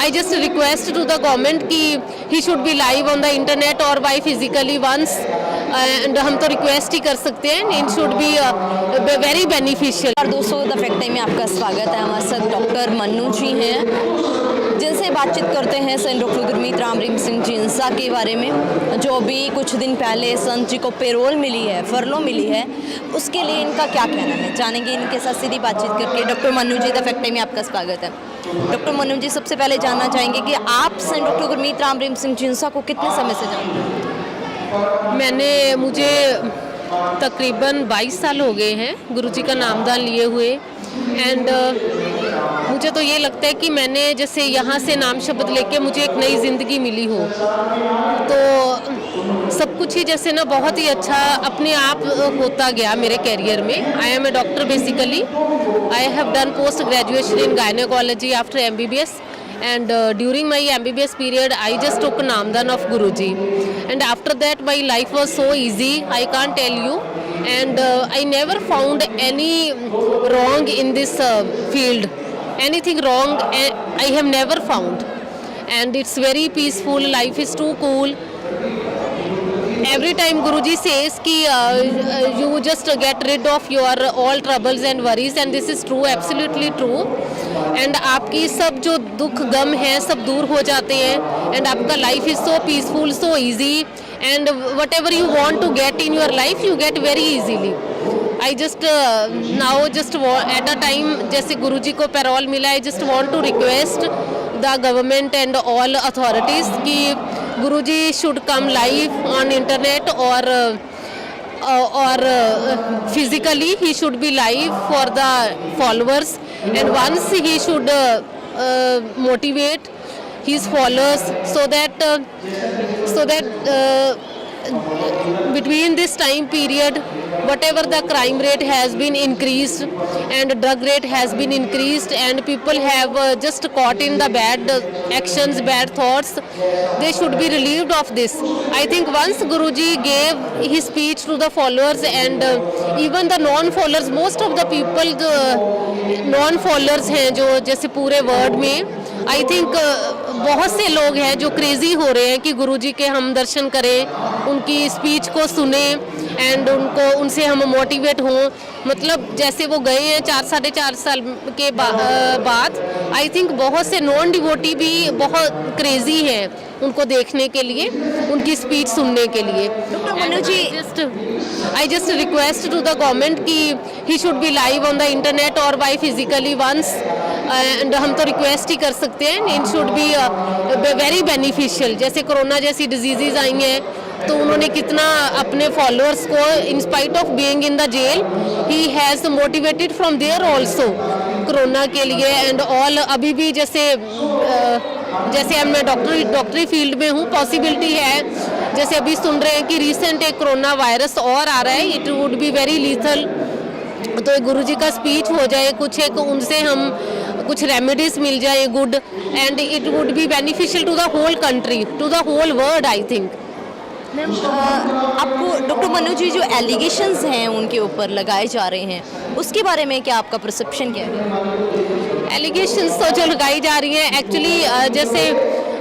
I just request to the government कि he should be live on the internet or by physically once and हम तो request ही कर सकते हैं. It should be very beneficial. और दोस्तों द फैक्ट टाइम में आपका स्वागत है. हमारे साथ डॉक्टर मन्नू जी हैं जिनसे बातचीत करते हैं संत डॉक्टर गुरमीत राम रहीम सिंह जिंसा के बारे में, जो अभी कुछ दिन पहले संत जी को पेरोल मिली है, फरलो मिली है, उसके लिए इनका क्या कहना है जानेंगे इनके साथ सीधी बातचीत करके. Doctor Mannu ji the fact time में आपका स्वागत है. डॉक्टर मन्नू जी, सबसे पहले जानना चाहेंगे कि आप संत डॉक्टर गुरमीत राम रहीम सिंह जिंसा को कितने समय से जानते हैं? मुझे तकरीबन 22 साल हो गए हैं गुरुजी का नामदान लिए हुए. एंड मुझे तो ये लगता है कि मैंने जैसे यहाँ से नाम शब्द लेके मुझे एक नई ज़िंदगी मिली हो, तो सब कुछ ही जैसे ना बहुत ही अच्छा अपने आप होता गया मेरे कैरियर में. I am a doctor basically. I have done post graduation in gynaecology after MBBS. And during my MBBS period, I just took Namdan of Guruji. And after that, my life was so easy, I can't tell you. And I never found any wrong in this field. Anything wrong, I have never found. And it's very peaceful, life is too cool. Every time Guruji says कि you just get rid of your all troubles and worries, and this is true, absolutely true. And आपकी सब जो दुख गम है सब दूर हो जाते हैं, and आपका life is so peaceful, so easy, and whatever you want to get in your life, you get very easily. I just now just at a time जैसे गुरुजी को पैरोल मिला, I just want to request the government and all authorities कि गुरुजी should come live on internet or physically he should be live for the followers, and once he should motivate his followers so that between this time period whatever the crime rate has been increased and drug rate has been increased and people have just caught in the bad actions, bad thoughts, they should be relieved of this. I think once Guruji gave his speech to the followers and even the non-followers, most of the people the non-followers हैं जो जैसे पूरे world में I think बहुत से लोग हैं जो क्रेजी हो रहे हैं कि गुरुजी के हम दर्शन करें, उनकी स्पीच को सुने एंड उनसे हम मोटिवेट हों. मतलब जैसे वो गए हैं 4-4.5 साल के बाद आई थिंक बहुत से नॉन डिवोटी भी बहुत क्रेजी हैं उनको देखने के लिए, उनकी स्पीच सुनने के लिए. मनु जी, I just request to the government कि he should be live on the internet or by physically once and हम तो रिक्वेस्ट ही कर सकते हैं. It should be very beneficial. जैसे कोरोना जैसी डिजीज़ आई हैं तो उन्होंने कितना अपने फॉलोअर्स को in spite of being in the jail ही has motivated from there also corona के लिए एंड ऑल. अभी भी जैसे मैं डॉक्टरी फील्ड में हूँ, पॉसिबिलिटी है जैसे अभी सुन रहे हैं कि रिसेंट एक कोरोना वायरस और आ रहा है, it would be very lethal. तो गुरुजी का स्पीच हो जाए, कुछ एक उनसे हम कुछ रेमेडीज मिल जाए good, and it would be beneficial to the whole country, to the whole world I think. आपको डॉक्टर मनु जी जो एलिगेशंस हैं उनके ऊपर लगाए जा रहे हैं उसके बारे में क्या आपका परसेप्शन क्या है? एलिगेशंस तो जो लगाई जा रही हैं एक्चुअली जैसे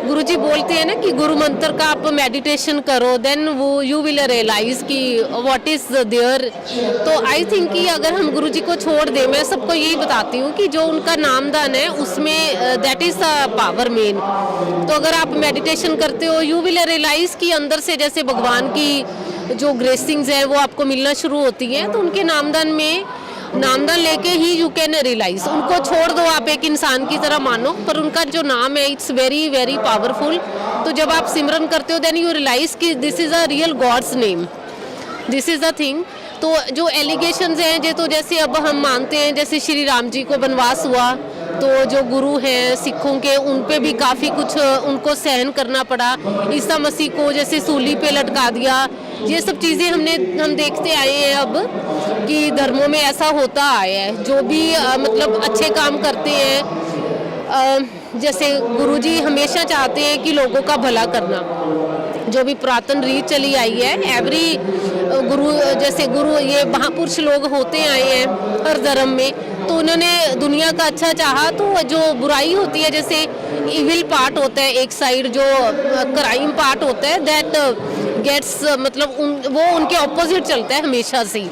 गुरुजी बोलते हैं ना कि गुरु मंत्र का आप मेडिटेशन करो देन वो यू विल रियलाइज कि व्हाट इज देयर. तो आई थिंक कि अगर हम गुरुजी को छोड़ दें, मैं सबको यही बताती हूँ कि जो उनका नामदान है उसमें that is the power main. तो अगर आप मेडिटेशन करते हो यू विल रियलाइज कि अंदर से जैसे भगवान की जो ग्रेसिंग्स है वो आपको मिलना शुरू होती हैं. तो उनके नामदान लेके ही यू कैन रियलाइज. उनको छोड़ दो, आप एक इंसान की तरह मानो, पर उनका जो नाम है इट्स वेरी वेरी पावरफुल. तो जब आप सिमरन करते हो देन यू रियलाइज कि this is a real God's name, this is the thing. तो जो एलिगेशंस हैं तो जैसे अब हम मानते हैं जैसे श्री राम जी को वनवास हुआ तो जो गुरु हैं सिखों के उन पे भी काफ़ी कुछ उनको सहन करना पड़ा. ईसा मसीह को जैसे सूली पे लटका दिया. ये सब चीज़ें हम देखते आए हैं अब कि धर्मों में ऐसा होता आया है. जो भी मतलब अच्छे काम करते हैं जैसे गुरुजी हमेशा चाहते हैं कि लोगों का भला करना. जो भी पुरातन रीत चली आई है एवरी गुरु जैसे गुरु ये महापुरुष लोग होते आए हैं हर धर्म में, तो उन्होंने दुनिया का अच्छा चाहा, तो जो बुराई होती है, जैसे इविल पार्ट होता है एक साइड, जो क्राइम पार्ट होता है, दैट गेट्स मतलब वो उनके ऑपोजिट चलता है हमेशा से ही।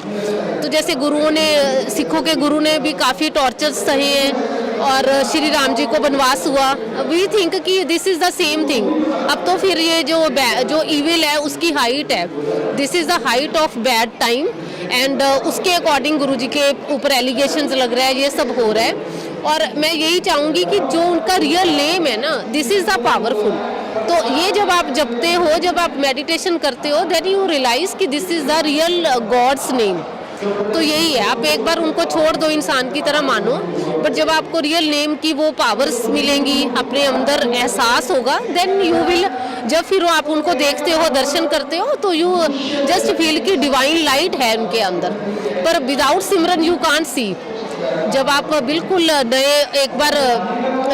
तो जैसे गुरुओं ने, सिखों के गुरु ने भी काफ़ी टॉर्चर्स सहे हैं और श्री राम जी को वनवास हुआ। वी थिंक कि this is the same thing. अब तो फिर ये जो इविल है उसकी हाइट है, this is the height of bad time, and उसके अकॉर्डिंग गुरुजी के ऊपर एलिगेशंस लग रहा है, ये सब हो रहा है। और मैं यही चाहूँगी कि जो उनका रियल नेम है ना, दिस इज़ द पावरफुल। तो ये जब आप जपते हो, जब आप मेडिटेशन करते हो, देन यू रियलाइज कि this is the real God's name. तो यही है, आप एक बार उनको छोड़ दो, इंसान की तरह मानो, बट जब आपको रियल नेम की वो पावर्स मिलेंगी, अपने अंदर एहसास होगा, देन यू विल, जब फिर आप उनको देखते हो, दर्शन करते हो, तो यू जस्ट फील कि डिवाइन लाइट है उनके अंदर। पर without Simran you can't see. जब आप बिल्कुल नए, एक बार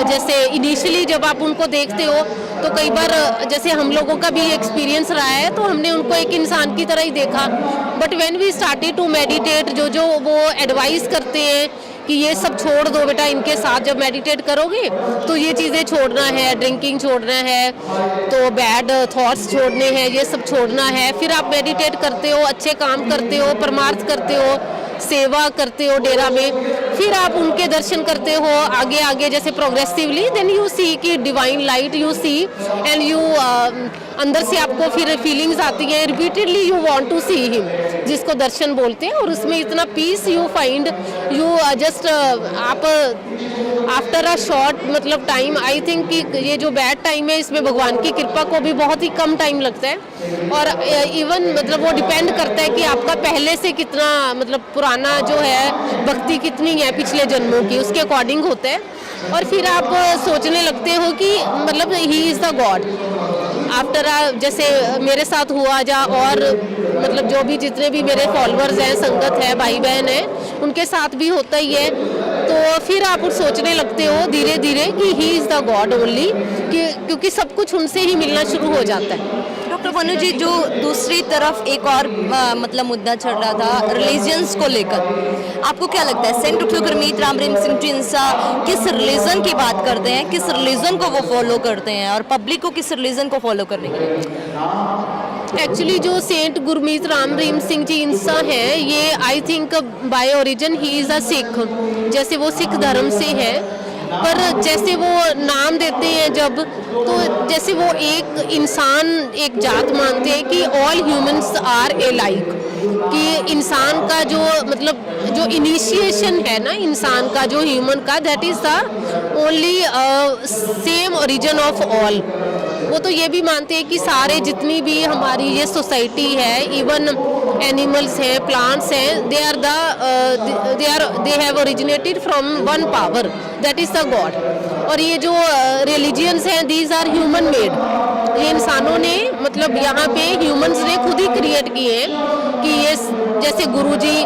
जैसे इनिशियली जब आप उनको देखते हो, तो कई बार जैसे हम लोगों का भी एक्सपीरियंस रहा है, तो हमने उनको एक इंसान की तरह ही देखा, but when we started to meditate, जो वो एडवाइस करते हैं कि ये सब छोड़ दो बेटा, इनके साथ जब मेडिटेट करोगे तो ये चीज़ें छोड़ना है, ड्रिंकिंग छोड़ना है, तो बैड थॉट्स छोड़ने हैं, ये सब छोड़ना है। फिर आप मेडिटेट करते हो, अच्छे काम करते हो, परमार्थ करते हो, सेवा करते हो डेरा में, फिर आप उनके दर्शन करते हो आगे आगे, जैसे प्रोग्रेसिवली, देन यू सी कि divine light you see, and you अंदर से आपको फिर फीलिंग्स आती हैं, repeatedly you want to see him, जिसको दर्शन बोलते हैं। और उसमें इतना peace you find, you just आप आफ्टर अ शॉर्ट मतलब टाइम, आई थिंक कि ये जो बैड टाइम है, इसमें भगवान की कृपा को भी बहुत ही कम टाइम लगता है। और इवन मतलब वो डिपेंड करता है कि आपका पहले से कितना मतलब पुराना जो है भक्ति कितनी है पिछले जन्मों की, उसके अकॉर्डिंग होता है। और फिर आप सोचने लगते हो कि मतलब he is the God after, जैसे मेरे साथ हुआ, जा और मतलब जो भी जितने भी मेरे फॉलोअर्स हैं, संगत है, भाई बहन है, उनके साथ भी होता ही है। तो फिर आप सोचने लगते हो धीरे धीरे कि he is the God only, क्योंकि सब कुछ उनसे ही मिलना शुरू हो जाता है। डॉक्टर मनु जी, जो दूसरी तरफ एक और मतलब मुद्दा चल रहा था रिलीजियंस को लेकर, आपको क्या लगता है सेंट डॉक्टर गुरमीत राम रहीम सिंह जिंसा किस रिलीजन की बात करते हैं, किस रिलीजन को वो फॉलो करते हैं, और पब्लिक को किस रिलीजन को फॉलो करने के लिए? एक्चुअली जो सेंट गुरमीत राम रहीम सिंह जी इंसा है, ये I think by origin he is a Sikh, जैसे वो सिख धर्म से है, पर जैसे वो नाम देते हैं जब, तो जैसे वो एक इंसान, एक जात मानते हैं कि all humans are alike, कि इंसान का जो मतलब जो इनिशिएशन है ना इंसान का, जो ह्यूमन का, that is the only same origin of all. वो तो ये भी मानते हैं कि सारे जितनी भी हमारी ये सोसाइटी है, इवन एनिमल्स हैं, प्लांट्स हैं, they have originated from one power, that is the God. और ये जो रिलीजियंस हैं, दीज आर ह्यूमन मेड, ये इंसानों ने मतलब यहाँ पे ह्यूमंस ने खुद ही क्रिएट किए हैं कि ये जैसे गुरुजी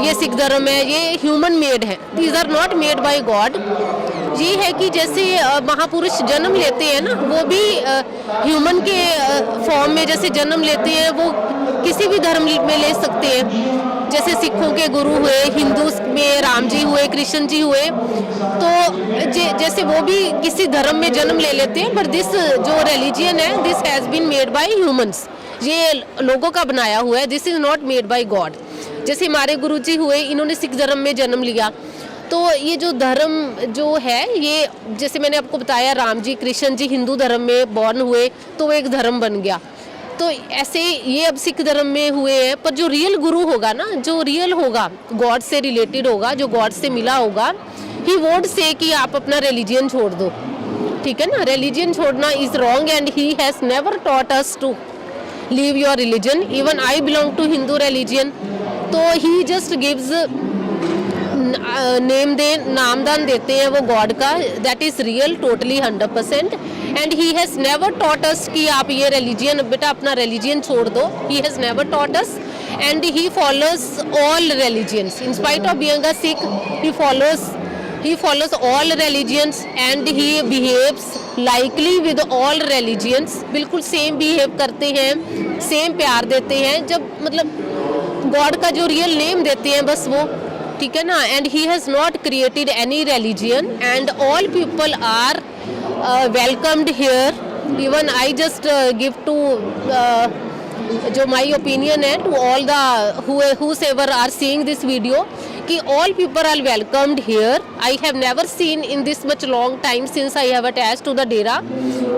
ये सिख धर्म है, ये ह्यूमन मेड है, these are not made by God. ये है कि जैसे महापुरुष जन्म लेते हैं ना, वो भी ह्यूमन के फॉर्म में जैसे जन्म लेते हैं, वो किसी भी धर्म में ले सकते हैं। जैसे सिखों के गुरु हुए, हिंदू में राम जी हुए, कृष्ण जी हुए, तो जैसे वो भी किसी धर्म में जन्म ले लेते हैं, पर दिस जो रिलीजियन है, this has been made by humans, ये लोगों का बनाया हुआ है, this is not made by God. जैसे हमारे गुरुजी हुए, इन्होंने सिख धर्म में जन्म लिया, तो ये जो धर्म जो है, ये जैसे मैंने आपको बताया, राम जी कृष्ण जी हिंदू धर्म में बॉर्न हुए, तो वो एक धर्म बन गया। तो ऐसे ये अब सिख धर्म में हुए हैं, पर जो रियल गुरु होगा ना, जो रियल होगा, गॉड से रिलेटेड होगा, जो गॉड से मिला होगा, ही वोंट से कि आप अपना रिलीजियन छोड़ दो, ठीक है ना। रिलीजियन छोड़ना is wrong, and he has never taught us to leave your religion. Even I belong to Hindu religion, तो ही जस्ट गिव्स नामदान देते हैं वो गॉड का, that is real, totally 100%। And he has never taught अस कि आप ये religion, बेटा अपना रिलीजियन छोड़ दो, ही has never taught us. And he follows all religions, in spite of being a Sikh, he follows all religions and he behaves likely with all religions, बिल्कुल same behave करते हैं, सेम प्यार देते हैं। जब मतलब गॉड का जो रियल नेम देते हैं, बस वो ठीक है ना, and he has not created any religion and all people are welcomed here. Even I just give to जो माई ओपिनियन है to all the whoever are seeing this video कि all people are welcomed here. I have never seen in this much long time since I have attached to the dera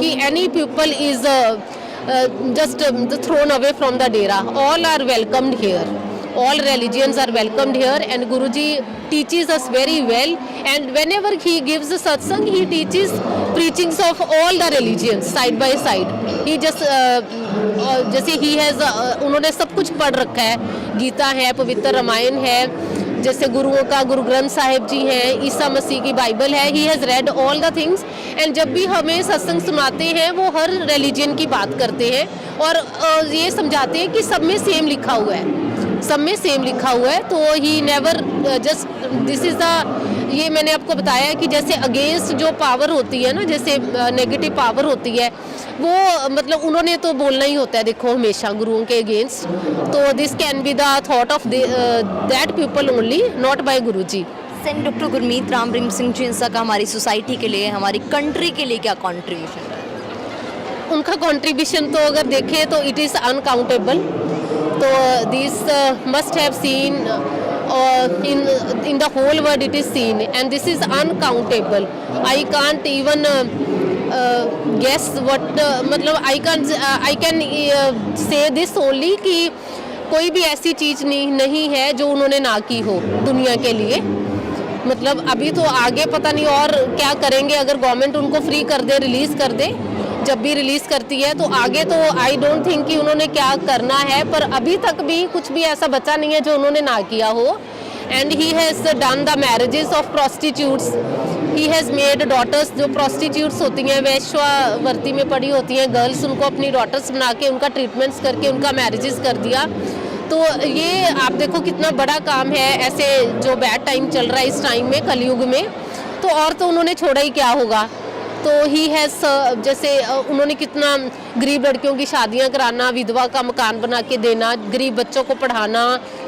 कि any people is just thrown away from the dera. All are welcomed here. All religions are welcomed here, and Guruji teaches us very well. And whenever he gives a satsang, he teaches preachings of all the religions side by side. He just जैसे he has उन्होंने सब कुछ पढ़ रखा है. गीता है, पवित्र रामायण है, जैसे गुरुओं का गुरु ग्रंथ साहिब जी हैं, ईसा मसीह की बाइबल है. He has read all the things and जब भी हमें सत्संग सुनाते हैं वो हर रिलीजन की बात करते हैं और ये समझाते हैं कि सब में सेम लिखा हुआ है, सब में सेम लिखा हुआ है. तो he never just this is the ये मैंने आपको बताया कि जैसे अगेंस्ट जो पावर होती है ना, जैसे नेगेटिव पावर होती है वो मतलब उन्होंने तो बोलना ही होता है देखो हमेशा गुरुओं के अगेंस्ट. तो this can be the thought of that people only, not by Guruji. Saint doctor Gurmeet Ram Rahim Singh जिंसा का हमारी सोसाइटी के लिए, हमारी कंट्री के लिए क्या कंट्रीब्यूशन है? उनका कंट्रीब्यूशन तो अगर देखें तो इट इज़ अनकाउंटेबल. तो this must have seen in the whole world it is seen and this is uncountable. I can't even guess what मतलब I can say this only कि कोई भी ऐसी चीज़ नहीं है जो उन्होंने ना की हो दुनिया के लिए. मतलब अभी तो आगे पता नहीं और क्या करेंगे, अगर गवर्नमेंट उनको फ्री कर दे, रिलीज़ कर दे, जब भी रिलीज़ करती है तो आगे तो आई डोंट थिंक कि उन्होंने क्या करना है. पर अभी तक भी कुछ भी ऐसा बचा नहीं है जो उन्होंने ना किया हो. And he has done the marriages of prostitutes. He has made daughters जो प्रोस्टिट्यूट्स होती हैं, वैश्यावर्ती में पड़ी होती हैं गर्ल्स, उनको अपनी डॉटर्स बना के उनका ट्रीटमेंट्स करके उनका मैरिजेस कर दिया. तो ये आप देखो कितना बड़ा काम है ऐसे जो बैड टाइम चल रहा है इस टाइम में, कलयुग में. तो और तो उन्होंने छोड़ा ही क्या होगा. तो ही हैज़ जैसे उन्होंने कितना गरीब लड़कियों की शादियां कराना, विधवा का मकान बना के देना, गरीब बच्चों को पढ़ाना,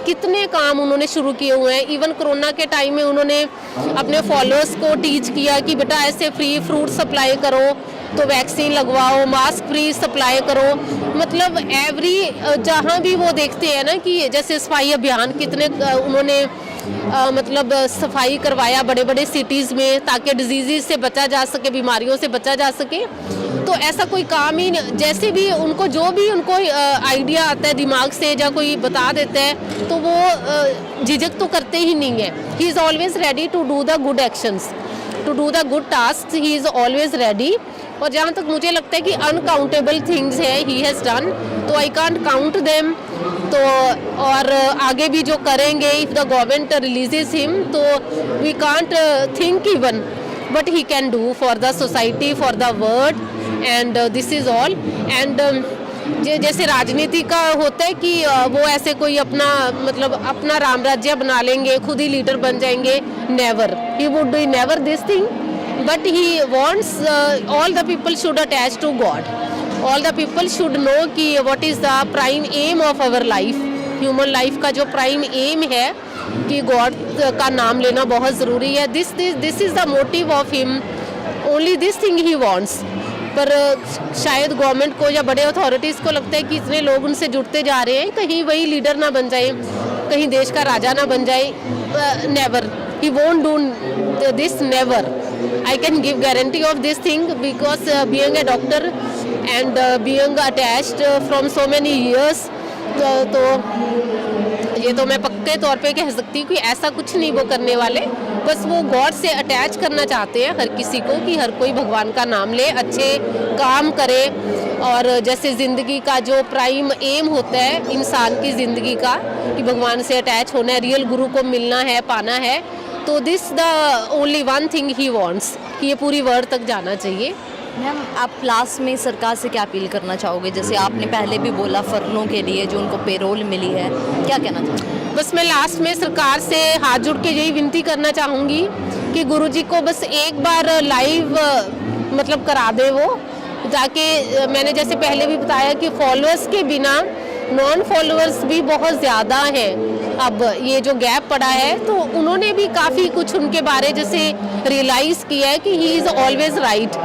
कितने काम उन्होंने शुरू किए हुए हैं. इवन कोरोना के टाइम में उन्होंने अपने फॉलोअर्स को टीच किया कि बेटा ऐसे फ्री फ्रूट सप्लाई करो, तो वैक्सीन लगवाओ, मास्क फ्री सप्लाई करो. मतलब एवरी जहाँ भी वो देखते हैं ना कि जैसे सफाई अभियान कितने उन्होंने मतलब सफाई करवाया बड़े बड़े सिटीज़ में ताकि डिजीज़ से बचा जा सके, बीमारियों से बचा जा सके. तो ऐसा कोई काम ही जैसे भी उनको जो भी उनको आइडिया आता है दिमाग से या कोई बता देता है तो वो झिझक तो करते ही नहीं है. He is always ready to do the good actions, to do the good task. He is always ready. और जहाँ तक मुझे लगता है कि अनकाउंटेबल थिंग्स है ही हैज़ डन, तो आई कांट काउंट देम. तो और आगे भी जो करेंगे if the government releases him तो we can't think even but he can do for the society, for the world and this is all. And जैसे राजनीति का होता है कि वो ऐसे कोई अपना मतलब अपना राम राज्य बना लेंगे, खुद ही लीडर बन जाएंगे. Never, he would do never this thing. But he wants all the people should attach to God. All the people should know कि what is the prime aim of our life. Human life का जो prime aim है कि God का नाम लेना बहुत ज़रूरी है. This is the motive of him. Only this thing he wants. पर शायद गवर्नमेंट को या बड़े अथॉरिटीज़ को लगता है कि इतने लोग उनसे जुड़ते जा रहे हैं, कहीं वही लीडर ना बन जाए, कहीं देश का राजा ना बन जाए. Never, he won't do this, never. I can give guarantee of this thing because being a doctor and being attached from so many years, तो ये तो मैं पक्के तौर पे कह सकती हूँ कि ऐसा कुछ नहीं वो करने वाले. बस वो गॉड से अटैच करना चाहते हैं हर किसी को कि हर कोई भगवान का नाम ले, अच्छे काम करे. और जैसे ज़िंदगी का जो प्राइम एम होता है इंसान की ज़िंदगी का कि भगवान से अटैच होना है, रियल गुरु को मिलना है, पाना है. तो this the only one thing he wants कि ये पूरी वर्ल्ड तक जाना चाहिए. मैम आप लास्ट में सरकार से क्या अपील करना चाहोगे? जैसे आपने पहले भी बोला फर्नों के लिए जो उनको पेरोल मिली है, क्या कहना चाहोगे? बस मैं लास्ट में सरकार से हाथ जोड़ के यही विनती करना चाहूँगी कि गुरुजी को बस एक बार लाइव मतलब करा दे वो, ताकि मैंने जैसे पहले भी बताया कि फॉलोअर्स के बिना नॉन फॉलोअर्स भी बहुत ज़्यादा हैं। अब ये जो गैप पड़ा है तो उन्होंने भी काफ़ी कुछ उनके बारे जैसे रियलाइज़ किया है कि ही is always right.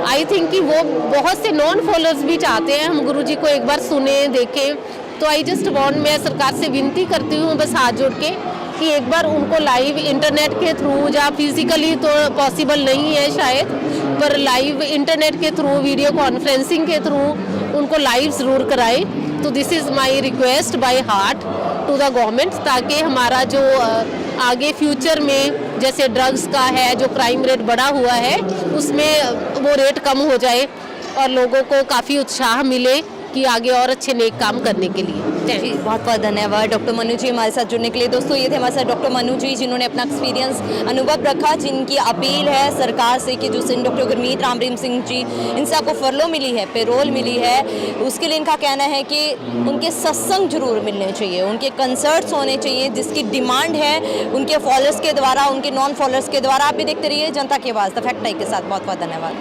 I think कि वो बहुत से नॉन फॉलोअर्स भी चाहते हैं हम गुरुजी को एक बार सुने देखें। तो आई जस्ट वांट, मैं सरकार से विनती करती हूँ बस हाथ जोड़ के कि एक बार उनको लाइव इंटरनेट के थ्रू, या फिजिकली तो पॉसिबल नहीं है शायद, पर लाइव इंटरनेट के थ्रू, वीडियो कॉन्फ्रेंसिंग के थ्रू उनको लाइव ज़रूर कराएं। तो this is my request by heart to the government, ताकि हमारा जो आगे फ्यूचर में जैसे ड्रग्स का है जो क्राइम रेट बढ़ा हुआ है उसमें वो रेट कम हो जाए और लोगों को काफ़ी उत्साह मिले कि आगे और अच्छे नेक काम करने के लिए। जी बहुत बहुत धन्यवाद डॉक्टर मनु जी हमारे साथ जुड़ने के लिए। दोस्तों ये थे हमारे साथ डॉक्टर मनु जी जिन्होंने अपना एक्सपीरियंस अनुभव रखा, जिनकी अपील है सरकार से कि जो सेंट डॉक्टर गुरमीत राम रहीम सिंह जी इनसे आपको फरलो मिली है, पेरोल मिली है, उसके लिए इनका कहना है कि उनके सत्संग जरूर मिलने चाहिए, उनके कंसर्ट्स होने चाहिए, जिसकी डिमांड है उनके फॉलोअर्स के द्वारा, उनके नॉन फॉलोअर्स के द्वारा। आप भी देखते रहिए जनता की आवाज़ द फैक्ट टाइम के साथ। बहुत बहुत धन्यवाद।